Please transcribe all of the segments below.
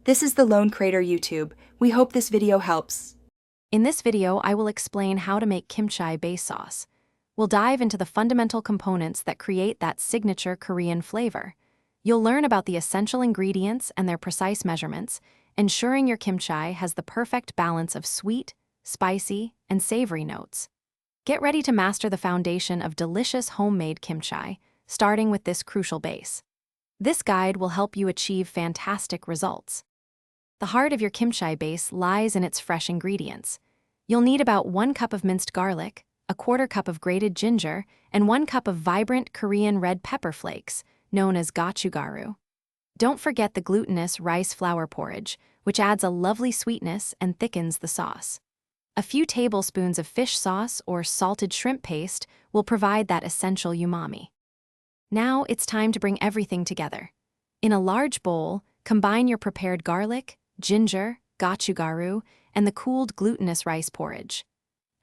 This is the Lone Crater YouTube. We hope this video helps. In this video, I will explain how to make kimchi base sauce. We'll dive into the fundamental components that create that signature Korean flavor. You'll learn about the essential ingredients and their precise measurements, ensuring your kimchi has the perfect balance of sweet, spicy, and savory notes. Get ready to master the foundation of delicious homemade kimchi, starting with this crucial base. This guide will help you achieve fantastic results. The heart of your kimchi base lies in its fresh ingredients. You'll need about 1 cup of minced garlic, a 1/4 cup of grated ginger, and 1 cup of vibrant Korean red pepper flakes, known as gochugaru. Don't forget the glutinous rice flour porridge, which adds a lovely sweetness and thickens the sauce. A few tablespoons of fish sauce or salted shrimp paste will provide that essential umami. Now it's time to bring everything together. In a large bowl, combine your prepared garlic, ginger, gochugaru, and the cooled glutinous rice porridge.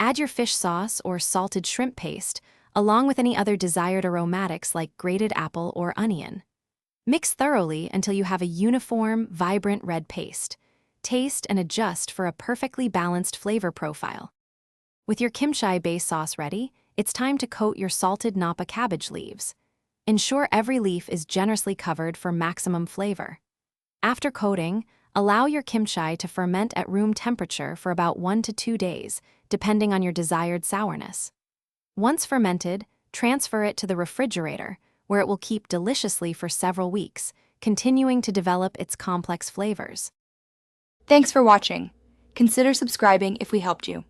Add your fish sauce or salted shrimp paste, along with any other desired aromatics like grated apple or onion. Mix thoroughly until you have a uniform, vibrant red paste. Taste and adjust for a perfectly balanced flavor profile. With your kimchi base sauce ready, it's time to coat your salted napa cabbage leaves. Ensure every leaf is generously covered for maximum flavor. After coating, allow your kimchi to ferment at room temperature for about 1 to 2 days, depending on your desired sourness. Once fermented, transfer it to the refrigerator, where it will keep deliciously for several weeks, continuing to develop its complex flavors. Thanks for watching. Consider subscribing if we helped you.